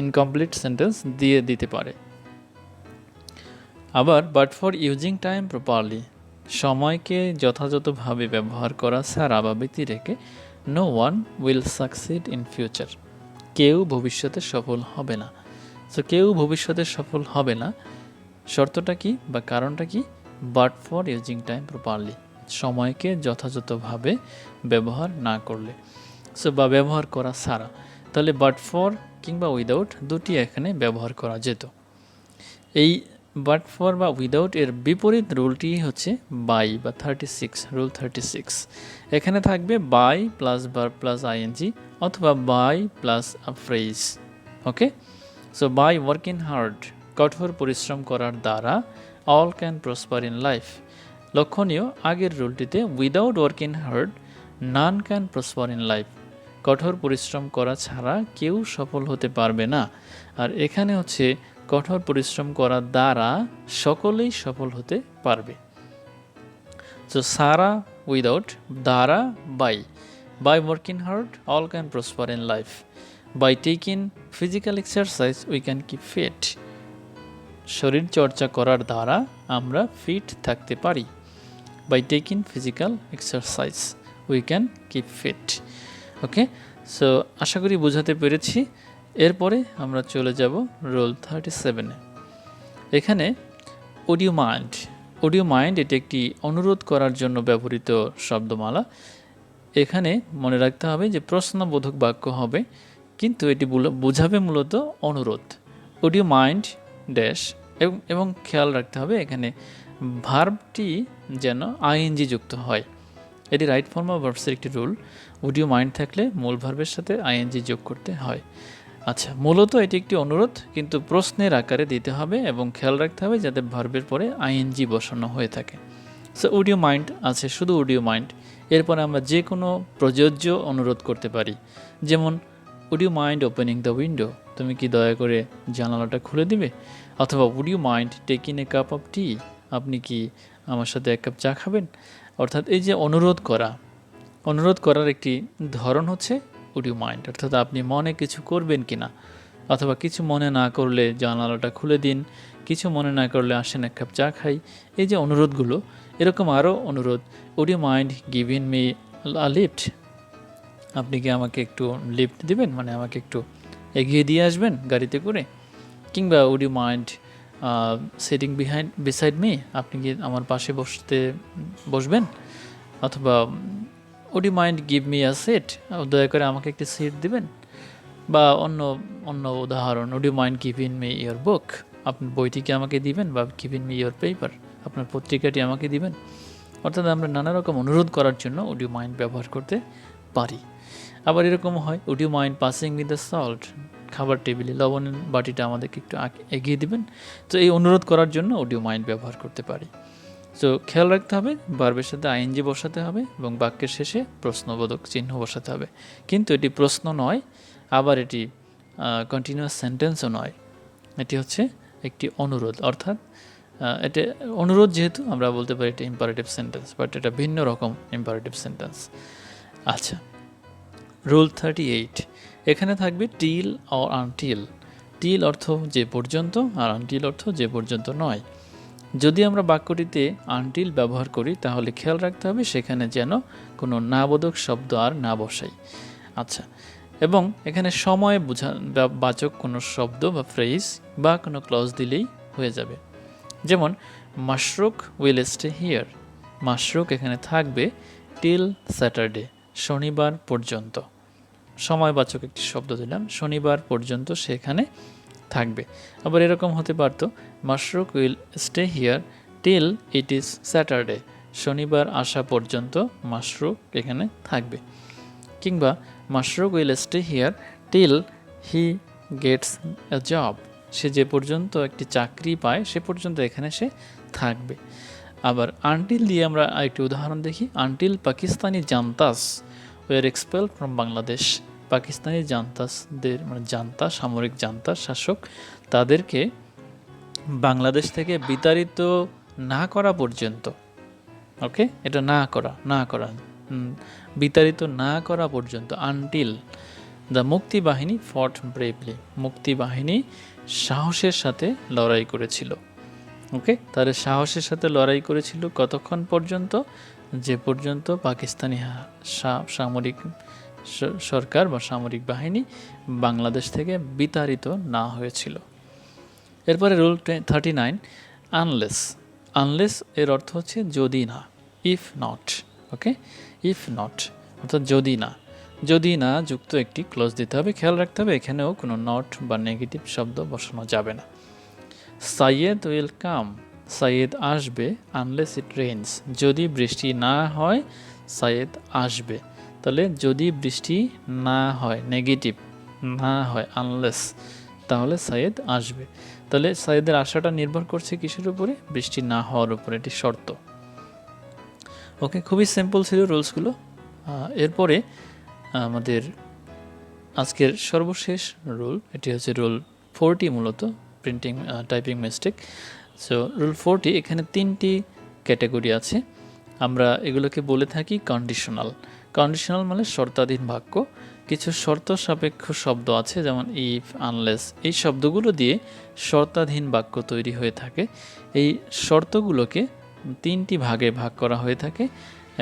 ইনকমপ্লিট সেন্টেন্স দিয়ে দিতে পারে। আবার but for using time properly, সময়কে যথাযথভাবে ব্যবহার করা ছাড়া বা ব্যতি রেখে no one will succeed in future, কেউ ভবিষ্যতে সফল হবে না। সো কেউ ভবিষ্যতে সফল হবে না, শর্তটা কি বা কারণটা কি? But for using time properly, সময়কে যথাযথভাবে ব্যবহার না করলে, সো বা ব্যবহার করা ছাড়া। তাহলে বাট ফর কিংবা উইদাউট দুটি এখানে ব্যবহার করা যেত। এই বাট ফর বা উইদাউট এর বিপরীত রুলটি হচ্ছে বাই বা 36, রুল 36। এখানে থাকবে by plus verb plus ING অথবা by plus a phrase. Okay, so by working hard, কঠোর পরিশ্রম করার দ্বারা all can prosper in life. লক্ষণীয়, আগের রুলটিতে without working hard none can prosper in life, কঠোর পরিশ্রম করা ছাড়া কেউ সফল হতে পারবে না। আর এখানে হচ্ছে কঠোর পরিশ্রম করার দ্বারা সকলেই সফল হতে পারবে। সো সারা উইদাউট, দ্বারা by, by working hard all can prosper in life, by taking physical exercise we can keep fit, শরীর চর্চা করার দ্বারা আমরা ফিট থাকতে পারি। By taking physical exercise we can keep fit. Okay, so আশা করি বোঝাতে পেরেছি। এরপরে আমরা চলে যাব রোল 37-এ। এখানে অডিও মাইন্ড, অডিও মাইন্ড এটি একটি অনুরোধ করার জন্য ব্যবহৃত শব্দমালা। এখানে মনে রাখতে হবে যে প্রশ্নবোধক বাক্য হবে, কিন্তু এটি বোঝাবে মূলত অনুরোধ। অডিও মাইন্ড ড্যাশ, এবং খেয়াল রাখতে হবে এখানে ভার্বটি যেন আইএনজি যুক্ত হয়। এটি রাইট ফর্ম অফ ভার্বসের একটি রুল। অডিও মাইন্ড থাকলে মূল ভার্বের সাথে আইএনজি যোগ করতে হয়। আচ্ছা, মূলত এটি একটি অনুরোধ, কিন্তু প্রশ্নের আকারে দিতে হবে এবং খেয়াল রাখতে হবে যাতে ভার্বের পরে আইএনজি বসানো হয়ে থাকে। সো অডিও মাইন্ড আছে, শুধু অডিও মাইন্ড। এরপরে আমরা যে কোনো প্রযোজ্য অনুরোধ করতে পারি, যেমন would you mind opening the window, তুমি কি দয়া করে জানালাটা খুলে দিবে? অথবা would you mind taking a cup of tea, আপনি কি আমার সাথে এক কাপ চা খাবেন? অর্থাৎ এই যে অনুরোধ করার একটি ধরন হচ্ছে উড ইউ মাইন্ড, অর্থাৎ আপনি মনে কিছু করবেন কি না, অথবা কিছু মনে না করলে জানালাটা খুলে দিন, কিছু মনে না করলে আসেন এক কাপ চা খাই। এই যে অনুরোধগুলো, এরকম আরও অনুরোধ, would you mind giving me a lift, আপনি কি আমাকে একটু লিফট দিবেন, মানে আমাকে একটু এগিয়ে দিয়ে আসবেন গাড়িতে করে? কিংবা would you mind sitting beside me, আপনি কি আমার পাশে বসবেন? অথবা would you mind give me a seat, দয়া করে আমাকে একটি সিট দিবেন? বা অন্য উদাহরণ, would you mind giving me your book, আপনি বইটি কি আমাকে দিবেন? বা গিভিং মি ইয়োর পেপার, আপনার পত্রিকাটি আমাকে দিবেন? অর্থাৎ আমরা নানা রকম অনুরোধ করার জন্য উড ইউ মাইন্ড ব্যবহার করতে পারি। আবার এরকম হয়, would you mind passing with the salt, খাবার টেবিলে লবণের বাটিটা আমাদেরকে একটু এগিয়ে দিবেন? তো এই অনুরোধ করার জন্য উড ইউ মাইন্ড ব্যবহার করতে পারি। তো খেয়াল রাখতে হবে ভার্বের সাথে আইএনজি বসাতে হবে এবং বাক্যের শেষে প্রশ্নবোধক চিহ্ন বসাতে হবে। কিন্তু এটি প্রশ্ন নয়, আবার এটি কন্টিনিউয়াস সেন্টেন্সও নয়, এটি হচ্ছে একটি অনুরোধ। অর্থাৎ এটা অনুরোধ যেহেতু আমরা বলতে পারি এটা ইম্পারেটিভ সেন্টেন্স, বাট এটা ভিন্ন রকম ইম্পারেটিভ সেন্টেন্স। আচ্ছা, রুল 38, এখানে থাকবে টিল অর আনটিল। টিল অর্থ যে পর্যন্ত, আর আনটিল অর্থ যে পর্যন্ত নয়। যদি আমরা বাক্যটিতে আনটিল ব্যবহার করি তাহলে খেয়াল রাখতে হবে সেখানে যেন কোনো নাবোধক শব্দ আর না বসাই। আচ্ছা, এবং এখানে সময় বাচক কোনো শব্দ বা ফ্রেজ বা কোনো ক্লজ দিলেই হয়ে যাবে। যেমন মাশরুক উইল স্টে হিয়ার, মাশরুক এখানে থাকবে টিল স্যাটারডে, শনিবার পর্যন্ত। সময়বাচক একটি শব্দ দিলাম, শনিবার পর্যন্ত সেখানে থাকবে। আবার এরকম হতে পারতো, Mashruk will stay here till it is Saturday, শনিবার আসা পর্যন্ত মাশরুক এখানে থাকবে। কিংবা Mashruk will stay here till he gets a job, সে যে পর্যন্ত একটি চাকরি পায় সে পর্যন্ত এখানে সে থাকবে। আবার আনটিল দিয়ে আমরা একটি উদাহরণ দেখি, until Pakistani juntas were expelled from Bangladesh, Pakistani জান্তাসদের, মানে জান্তা সামরিক জান্তা শাসক, তাদেরকে বাংলাদেশ থেকে বিতাড়িত না করা পর্যন্ত। ওকে, এটা না করা বিতাড়িত না করা পর্যন্ত, আনটিল দ্য মুক্তি বাহিনী ফট ব্রেভলি, মুক্তি বাহিনী সাহসের সাথে লড়াই করেছিল। ওকে, তাহলে সাহসের সাথে লড়াই করেছিল কতক্ষণ পর্যন্ত? যে পর্যন্ত পাকিস্তানি সামরিক সরকার বা সামরিক বাহিনী বাংলাদেশ থেকে বিতাড়িত না হয়েছিল। এরপরে রুল 39, আনলেস। আনলেস এর অর্থ হচ্ছে যদি না, if not. Okay, if not অর্থাৎ যদি না, যদি না যুক্ত একটি ক্লজ দিতে হবে। খেয়াল রাখতে হবে এখানেও কোনো নট বা নেগেটিভ শব্দ বসানো যাবে না। সাইয়েদ উইল কাম, সাইয়েদ আসবে, আনলেস ইট রেইনস, যদি বৃষ্টি না হয় সাইয়েদ আসবে। তাহলে যদি বৃষ্টি না হয়, নেগেটিভ না হয়, আনলেস, তাহলে সাইয়েদ আসবে। তাহলে সাইয়েদের আশাটা নির্ভর করছে কিসের উপরে? বৃষ্টি না হওয়ার উপরে, এটি শর্ত। ওকে, খুবই সিম্পল ছিল রুলসগুলো। এরপরে আমাদের আজকের সর্বশেষ রুল, এটি হচ্ছে রুল 40, মূলত printing typing mistake. So rule 40, এখানে 3টি ক্যাটাগরি আছে, আমরা এগুলোকে বলে থাকি কন্ডিশনাল। কন্ডিশনাল মানে শর্তাধীন বাক্য। কিছু শর্ত সাপেক্ষ শব্দ আছে, যেমন ইফ, আনলেস, এই শব্দগুলো দিয়ে শর্তাধীন বাক্য তৈরি হয়ে থাকে। এই শর্তগুলোকে 3টি ভাগে ভাগ করা হয়ে থাকে।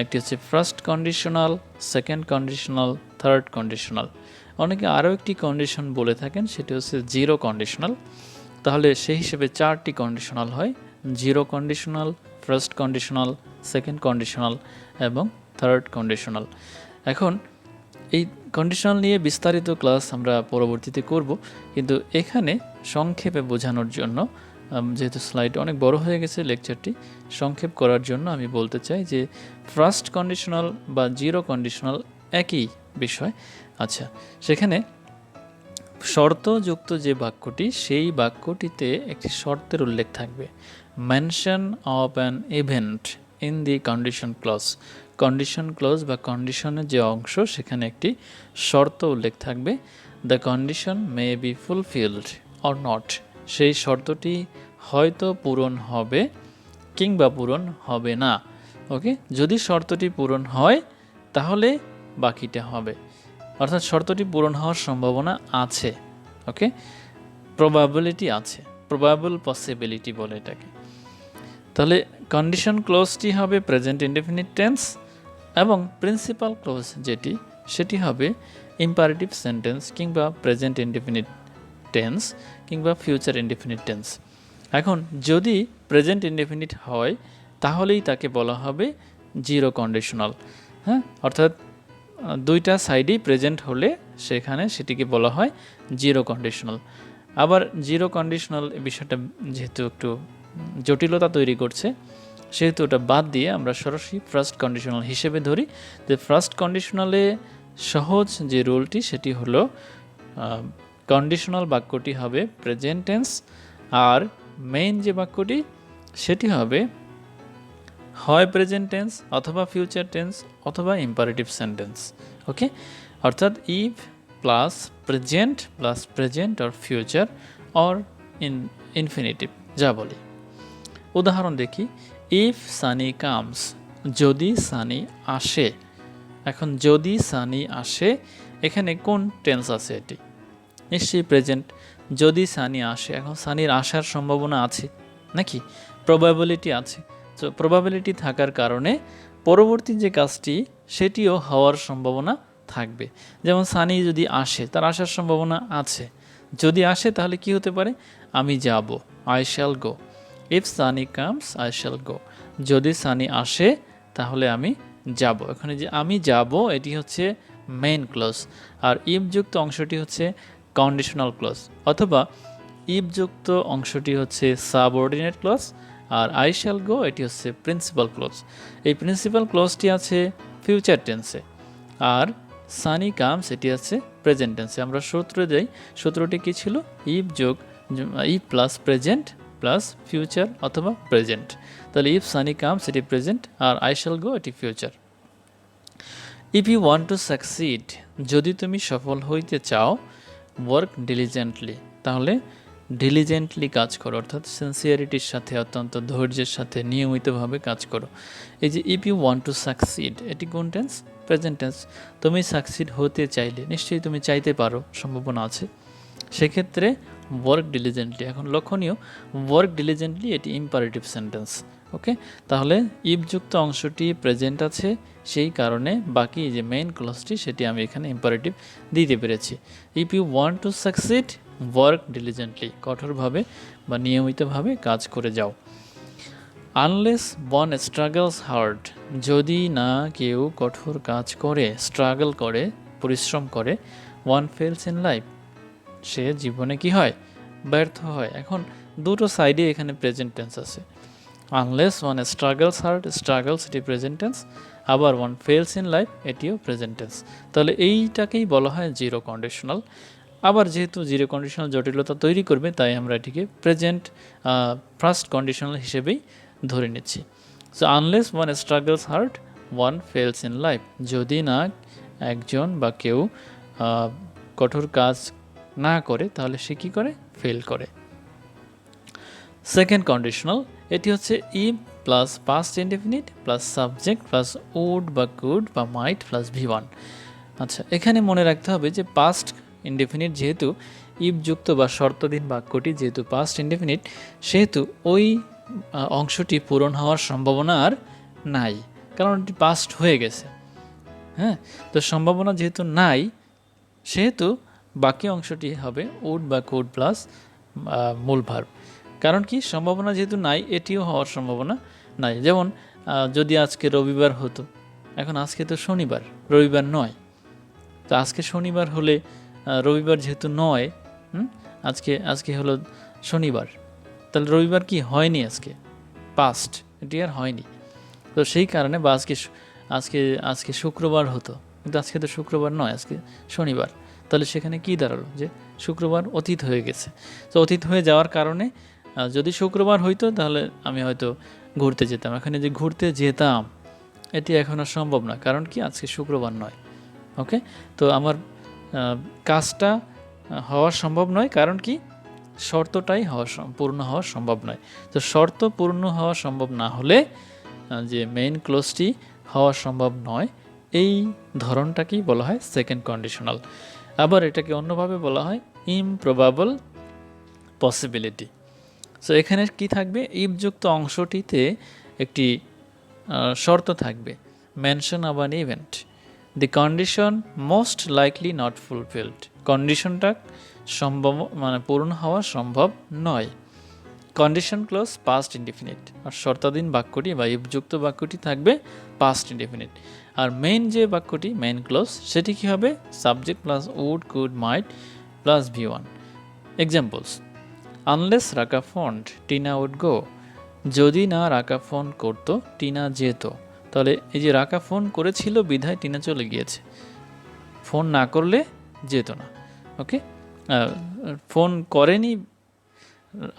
একটি হচ্ছে first conditional, second conditional, third conditional. অনেকে আরও একটি কন্ডিশন বলে থাকেন, সেটি হচ্ছে জিরো কন্ডিশনাল। তাহলে সেই হিসেবে 4টি কন্ডিশনাল হয়: zero conditional, first conditional, second conditional এবং থার্ড কন্ডিশনাল। এখন এই কন্ডিশনাল নিয়ে বিস্তারিত ক্লাস আমরা পরবর্তীতে করব, কিন্তু এখানে সংক্ষেপে বোঝানোর জন্য, যেহেতু স্লাইড অনেক বড় হয়ে গেছে, লেকচারটি সংক্ষেপ করার জন্য আমি বলতে চাই যে ফার্স্ট কন্ডিশনাল বা জিরো কন্ডিশনাল একই বিষয়। আচ্ছা, সেখানে শর্তযুক্ত যে বাক্যটি, সেই বাক্যটিতে একটি শর্তের উল্লেখ থাকবে। Mention of an event in the condition clause. Condition clause বা কন্ডিশনের যে অংশ, সেখানে একটি শর্ত উল্লেখ থাকবে। The condition may be fulfilled or not. সেই শর্তটি হয়তো পূরণ হবে কিংবা পূরণ হবে না। ওকে, যদি শর্তটি পূরণ হয় তাহলে বাকিটা হবে, অর্থাৎ শর্তটি পূরণ হওয়ার সম্ভাবনা আছে। ওকে, প্রবাবিলিটি আছে, প্রবাবল পসিবিলিটি বলে এটাকে। তাহলে কন্ডিশন ক্লোজটি হবে প্রেজেন্ট ইনডেফিনিট টেন্স, এবং প্রিন্সিপাল ক্লোজ যেটি, সেটি হবে ইম্পারেটিভ সেন্টেন্স কিংবা প্রেজেন্ট ইনডেফিনিট টেন্স কিংবা ফিউচার ইনডেফিনিট টেন্স। এখন যদি প্রেজেন্ট ইনডেফিনিট হয় তাহলেই তাকে বলা হবে জিরো কন্ডিশনাল। হ্যাঁ, অর্থাৎ দুইটা সাইডেই প্রেজেন্ট হলে সেখানে সেটিকে বলা হয় জিরো কন্ডিশনাল। আবার জিরো কন্ডিশনাল বিষয়টা যেহেতু একটু জটিলতা তৈরি করছে, সেহেতু ওটা বাদ দিয়ে আমরা সরাসরি ফার্স্ট কন্ডিশনাল হিসেবে ধরি। যে ফার্স্ট কন্ডিশনালে সহজ যে রুলটি, সেটি হলো কন্ডিশনাল বাক্যটি হবে প্রেজেন্ট টেন্স, আর মেইন যে বাক্যটি সেটি হবে হয় প্রেজেন্ট টেন্স অথবা ফিউচার টেন্স অথবা ইম্পারেটিভ সেন্টেন্স। ওকে, অর্থাৎ if plus present or future or infinitive, যা বলি। উদাহরণ দেখি, ইফ সানি কামস, যদি সানি আসে। এখন যদি সানি আসে, এখানে কোন টেন্স আছে? এটি নিশ্চয়ই প্রেজেন্ট। যদি সানি আসে, এখন সানির আসার সম্ভাবনা আছে নাকি? প্রবাবিলিটি আছে। তো প্রবাবিলিটি থাকার কারণে পরবর্তী যে কাজটি, সেটিও হওয়ার সম্ভাবনা থাকবে। যেমন সানি যদি আসে, তার আসার সম্ভাবনা আছে। যদি আসে তাহলে কি হতে পারে? আমি যাব, I shall go. If Sunny comes I shall গো। যদি সানি আসে তাহলে আমি যাব। এখানে যে আমি যাব, এটি হচ্ছে মেইন ক্লজ, আর ইফ যুক্ত অংশটি হচ্ছে কন্ডিশনাল ক্লজ, অথবা ইফ যুক্ত অংশটি হচ্ছে সাবঅর্ডিনেট ক্লজ, আর আই শ্যাল গো এটি হচ্ছে প্রিন্সিপাল ক্লজ। এই প্রিন্সিপাল ক্লজটি আছে ফিউচার টেন্সে, আর সানি কামস এটি আছে প্রেজেন্ট টেন্সে। আমরা সূত্রে যাই, সূত্রটি কী ছিল? If plus present plus future অথবা প্রেজেন্ট। তাহলে ইফ সানি কামস এটি প্রেজেন্ট, আর আই শ্যাল গো এটি future. If you want to succeed, যদি তুমি সফল হইতে চাও, ওয়ার্ক ডিলিজেন্টলি, তাহলে ডিলিজেন্টলি কাজ করো, অর্থাৎ সিনসিয়ারিটির সাথে, অত্যন্ত ধৈর্যের সাথে নিয়মিতভাবে কাজ করো। এই যে if you want to succeed, এটি কোন টেন্স? Present tense. তুমি সাকসিড হতে চাইলে, নিশ্চয়ই তুমি চাইতে পারো, সম্ভাবনা আছে। সেক্ষেত্রে ওয়ার্ক ডিলিজেন্টলি। এখন লক্ষণীয়, ওয়ার্ক ডিলিজেন্টলি এটি ইম্পারেটিভ সেন্টেন্স। ওকে, তাহলে ইফযুক্ত অংশটি প্রেজেন্ট আছে, সেই কারণে বাকি যে মেইন ক্লজটি সেটি আমি এখানে ইম্পারেটিভ দিতে পেরেছি। If you want to succeed work diligently, কঠোরভাবে বা নিয়মিতভাবে কাজ করে যাও। আনলেস ওয়ান স্ট্রাগলস হার্ড, যদি না কেউ কঠোর কাজ করে, স্ট্রাগল করে, পরিশ্রম করে, ওয়ান ফেলস ইন লাইফ, সে জীবনে কি হয়, ব্যর্থ হয়। এখন দুটো সাইডে এখানে প্রেজেন্ট টেন্স আছে। Unless one struggles hard, struggles এটি প্রেজেন্ট টেন্স, আবার ওয়ান ফেলস ইন লাইফ এটিও প্রেজেন্ট টেন্স। তাহলে এইটাকেই বলা হয় জিরো কন্ডিশনাল। আবার যেহেতু জিরো কন্ডিশনাল জটিলতা তৈরি করবে, তাই আমরা এটিকে প্রেজেন্ট ফার্স্ট কন্ডিশনাল হিসেবেই ধরে নিচ্ছি। So unless one struggles hard, one fails in life, যদি না একজন বা কেউ কঠোর কাজ না করে, তাহলে সে কী করে, ফেল করে। সেকেন্ড কন্ডিশনাল, এটি হচ্ছে if plus past indefinite plus subject plus would বা কুড বা মাইট প্লাস ভি1। আচ্ছা, এখানে মনে রাখতে হবে যে পাস্ট ইনডেফিনিট যেহেতু ইফযুক্ত বা শর্তধীন বাক্যটি যেহেতু পাস্ট ইনডেফিনিট, সেহেতু ওই অংশটি পূরণ হওয়ার সম্ভাবনা আর নাই, কারণ এটি পাস্ট হয়ে গেছে। হ্যাঁ, তো সম্ভাবনা যেহেতু নাই, সেহেতু বাকি অংশটি হবে উড বা কুড প্লাস মূল ভার্ব। কারণ কি, সম্ভাবনা যেহেতু নাই, এটিও হওয়ার সম্ভাবনা নাই। যেমন যদি আজকে রবিবার হতো, এখন আজকে তো শনিবার, রবিবার নয়। তো আজকে শনিবার হলে, রবিবার যেহেতু নয়, আজকে হলো শনিবার, তাহলে রবিবার কি হয়নি, আজকে পাস্ট, এটি আর হয়নি। তো সেই কারণে, বা আজকে আজকে শুক্রবার হতো, কিন্তু আজকে তো শুক্রবার নয়, আজকে শনিবার, তাহলে সেখানে কি দাঁড়ালো, যে শুক্রবার অতীত হয়ে গেছে। তো অতীত হয়ে যাওয়ার কারণে যদি শুক্রবার হইতো, তাহলে আমি হয়তো ঘুরতে যেতাম। এখানে যে ঘুরতে যেতাম, এটি এখন আর সম্ভব না, কারণ কি, আজকে শুক্রবার নয়। ওকে, তো আমার কাজটা হওয়া সম্ভব নয়, কারণ কি, শর্তটাই পূর্ণ হওয়া সম্ভব নয়। তো শর্ত পূর্ণ হওয়া সম্ভব না হলে যে মেইন ক্লোজটি হওয়া সম্ভব নয়, এই ধরনটাকেই বলা হয় সেকেন্ড কন্ডিশনাল। আবার এটাকে অন্যভাবে বলা হয় ইমপ্রবাবল পসিবিলিটি। সো এখানে কি থাকবে, ইফযুক্ত অংশটিতে একটি শর্ত থাকবে, mention of an event, the condition most likely not fulfilled, কন্ডিশনটা সম্ভব পূরণ হওয়া সম্ভব নয়। কন্ডিশন ক্লোজ পাস্ট ইনডেফিনিট, আর শর্তাধীন বাক্যটি বা ইফযুক্ত বাক্যটি থাকবে পাস্ট ইনডেফিনিট। আর মেইন যে বাক্যটি, মেইন ক্লোজ, সেটি কী হবে, subject plus would could might plus V one. Examples, unless Raka phoned Tina would go, যদি না রাকা ফোন করতো, টিনা যেত। তাহলে এই যে রাকা ফোন করেছিল বিধায় টিনা চলে গিয়েছে, ফোন না করলে যেত না। ওকে, ফোন করেনি,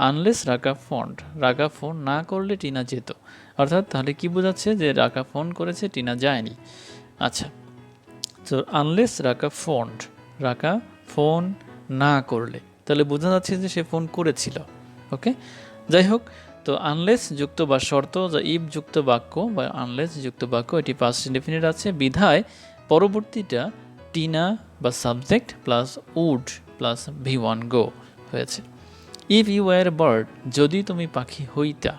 আনলেস রাকা ফন্ড, রাকা ফোন না করলে টিনা যেত। অর্থাৎ তাহলে কি বোঝাচ্ছে, যে রাকা ফোন করেছে, টিনা যায়নি। আচ্ছা, তো আনলেস রাকা ফন্ড, রাকা ফোন না করলে, তাহলে বোঝা যাচ্ছে যে সে ফোন করেছিল। ওকে, যাই হোক, তো আনলেস যুক্ত বা শর্ত, যা ইফ যুক্ত বাক্য বা আনলেস যুক্ত বাক্য, এটি পাস্ট ইনডেফিনিট আছে বিধায় পরবর্তীটা টিনা বা subject plus would plus V one go হয়েছে। If you were a bird, যদি তুমি পাখি হইতা,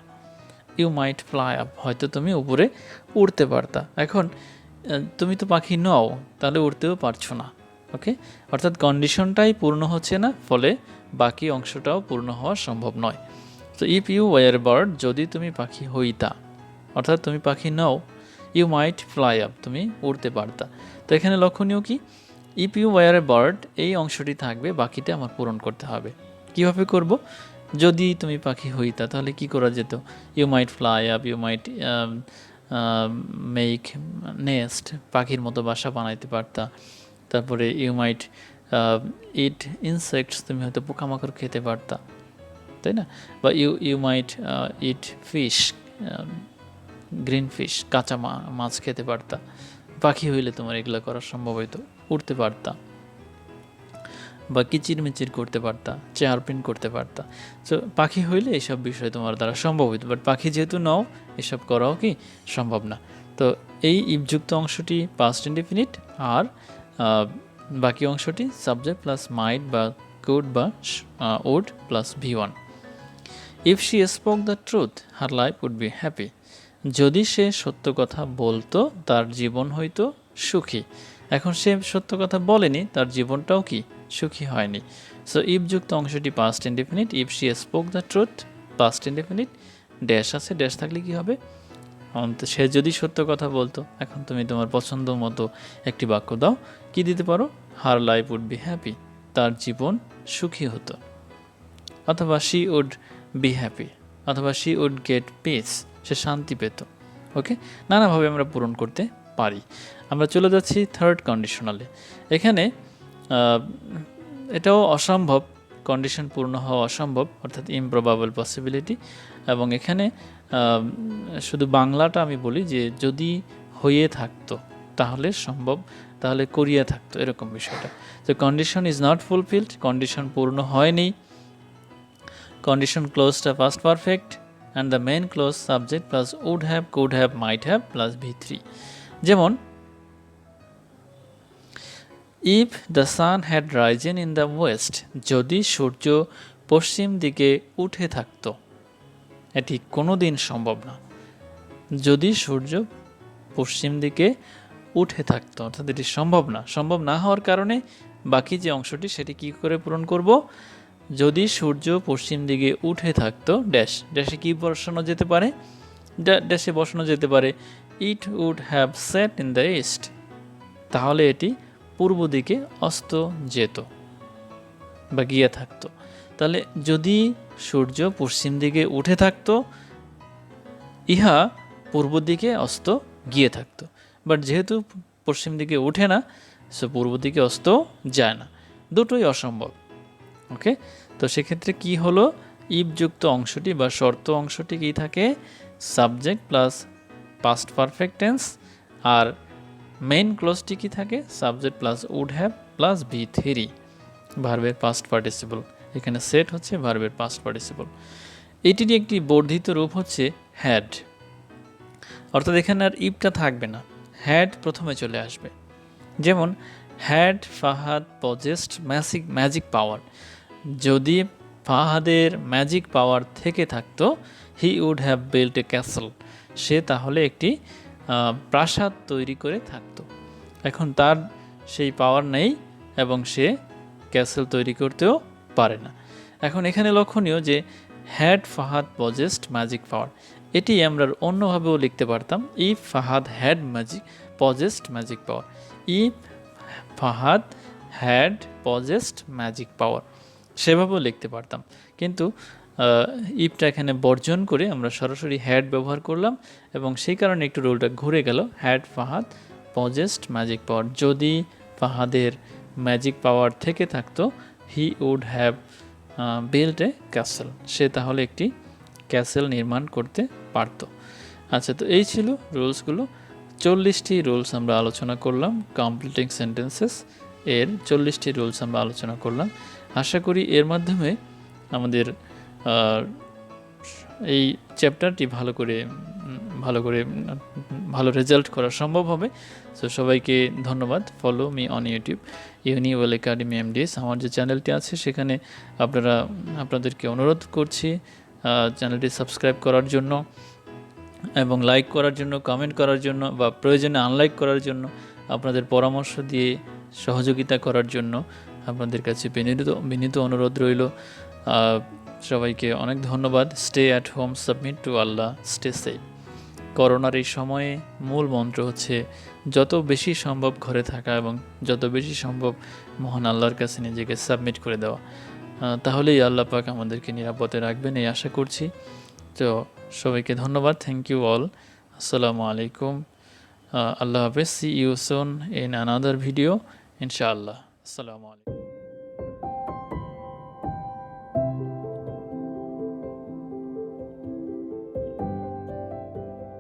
ইউ মাইট ফ্লাই আপ, হয়তো তুমি উপরে উড়তে পারতা। এখন তুমি তো পাখি নও, তাহলে উড়তেও পারছো না। ওকে, অর্থাৎ কন্ডিশনটাই পূর্ণ হচ্ছে না, ফলে বাকি অংশটাও পূর্ণ হওয়া সম্ভব নয়। তো if you were a bird, যদি তুমি পাখি হইতা, অর্থাৎ তুমি পাখি নও, ইউ মাইট ফ্লাই আপ, তুমি উড়তে পারতা। তো এখানে লক্ষণীয় কি, if you were a bird, এই অংশটি থাকবে, বাকিটা আমার পূরণ করতে হবে। কিভাবে করব, যদি তুমি পাখি হইতা, তাহলে কি করা যেত, you might fly up, you might make nest, পাখির মতো বাসা বানাইতে পারতা। তারপরে ইউ মাইট ইট ইনসেক্টস, তুমি হয়তো পোকামাকড় খেতে পারতা, তাই না? বা you might eat fish, green fish, কাঁচা মাছ খেতে পারতা। পাখি হইলে তোমার এগুলো করা সম্ভব হইতো, উড়তে পারতা, বা কিচিরমিচির করতে পারতা, চেয়ার প্রিন্ট করতে পারতা। সো পাখি হইলে এইসব বিষয় তোমার দ্বারা সম্ভব হইতো, বাট পাখি যেহেতু নাও, এসব করাও কি সম্ভব না। তো এই ইফযুক্ত অংশটি পাস্ট ইনডেফিনিট, আর বাকি অংশটি সাবজেক্ট প্লাস মাইট বা could বা would plus V1. If she spoke the truth, her life would be happy. যদি সে সত্য কথা বলতো তার জীবন হয়তো সুখী। এখন সে সত্য কথা বলেনি, তার জীবনটাও কি সুখী হয়নি। সো ইফ যুক্ত অংশটি past indefinite. If she spoke the truth past indefinite, dash আছে, ড্যাশ থাকলে কি হবে, সে যদি সত্য কথা বলতো। এখন তুমি তোমার পছন্দ মতো একটি বাক্য দাও, কি দিতে পারো, her life would be happy, তার জীবন সুখী হতো, অথবা শি উড বি হ্যাপি, অথবা শি উড গেট পিস, সে শান্তি পেত। ওকে, নানাভাবে আমরা পূরণ করতে পারি। আমরা চলে যাচ্ছি থার্ড কন্ডিশনালে। এখানে এটাও অসম্ভব, কন্ডিশন পূর্ণ হওয়া অসম্ভব, অর্থাৎ ইমপ্রবাবল পসিবিলিটি। এবং এখানে শুধু বাংলাটা আমি বলি যে যদি হয়ে থাকতো তাহলে সম্ভব, তাহলে করিয়া থাকতো, এরকম বিষয়টা। তো condition is not fulfilled, condition পূর্ণ হয়নি। কন্ডিশন ক্লোজটা past perfect and the main clause subject plus would have, could have, might have plus V3। যেমন if the sun had risen in the west, যদি সূর্য পশ্চিম দিকে উঠে থাকতো, এটি কোনো দিন সম্ভব না। যদি সূর্য পশ্চিম দিকে উঠে থাকতো, অর্থাৎ এটি সম্ভব না। সম্ভব না হওয়ার কারণে বাকি যে অংশটি সেটি কি করে পূরণ করব, যদি সূর্য পশ্চিম দিকে উঠে থাকতো, ড্যাশ, ড্যাশে কি বসানো যেতে পারে, ড্যাশে বসানো যেতে পারে it would have set in the east, তাহলে এটি পূর্ব দিকে অস্ত যেত বা গিয়ে থাকতো। তাহলে যদি সূর্য পশ্চিম দিকে উঠে থাকতো, ইহা পূর্ব দিকে অস্ত গিয়ে থাকতো। বাট যেহেতু পশ্চিম দিকে উঠে না, সো পূর্ব দিকে অস্ত যায় না, দুটোই অসম্ভব। ওকে, তো সেক্ষেত্রে কি হলো, ইফযুক্ত অংশটি বা শর্ত অংশটি কি থাকে, subject plus past perfect tense, আর মেইন ক্লোজটি কি থাকে, subject plus would have plus V3, ভার্বের পাস্ট পার্টিসিপল। এখানে সেট হচ্ছে ভার্বের পাস্ট পার্টিসিপল। এটিরই একটি বর্ধিত রূপ হচ্ছে হ্যাড, অর্থাৎ এখানে আর ইফটা থাকবে না, হ্যাড প্রথমে চলে আসবে। যেমন had Fahad possessed magic power, যদি ফাহাদের ম্যাজিক পাওয়ার থেকে থাকতো, he would have built a castle, সে তাহলে একটি প্রাসাদ তৈরি করে থাকতো। এখন তার সেই পাওয়ার নেই এবং সে ক্যাসেল তৈরি করতেও পারে না। এখন এখানে লক্ষণীয় যে had Fahad possessed magic power, এটি আমরা অন্যভাবেও লিখতে পারতাম, if Fahad had possessed magic power, if Fahad had possessed magic power, সেভাবেও লিখতে পারতাম। কিন্তু ইফটা এখানে বর্জন করে আমরা সরাসরি হ্যাড ব্যবহার করলাম এবং সেই কারণে একটু রোলটা ঘুরে গেল, had Fahad possessed magic power, যদি ফাহাদের ম্যাজিক পাওয়ার থেকে থাকতো, he would have built a castle, সে তাহলে একটি ক্যাসেল নির্মাণ করতে পারত। আচ্ছা, তো এই ছিল রুলসগুলো। 40টি রুলস আমরা আলোচনা করলাম, কমপ্লিটিং সেন্টেন্সেস এর 40টি রুলস আমরা আলোচনা করলাম। আশা করি এর মাধ্যমে আমাদের এই চ্যাপ্টারটি ভালো রেজাল্ট করা সম্ভব হবে। সো সবাইকে ধন্যবাদ। Follow me on YouTube, Uniwell Academy MDS, আমার যে চ্যানেলটি আছে সেখানে আপনাদেরকে অনুরোধ করছি চ্যানেলটি সাবস্ক্রাইব করার জন্য এবং লাইক করার জন্য, কমেন্ট করার জন্য বা প্রয়োজনে আনলাইক করার জন্য, আপনাদের পরামর্শ দিয়ে সহযোগিতা করার জন্য আপনাদের কাছে বিনীত অনুরোধ রইল। সবাইকে অনেক ধন্যবাদ। Stay at home, submit to Allah, stay safe. করোনার এই সময়ে মূল মন্ত্র হচ্ছে যত বেশি সম্ভব ঘরে থাকা এবং যত বেশি সম্ভব মহান আল্লাহর কাছে নিজেকে সাবমিট করে দেওয়া, তাহলেই আল্লাহ পাক আমাদেরকে নিরাপদে রাখবেন এই আশা করছি। তো সবাইকে ধন্যবাদ, থ্যাংক ইউ অল, আসসালামু আলাইকুম, আল্লাহ হাফেজ, see you soon in another video ইনশাআল্লাহ, আসসালামু আলাইকুম।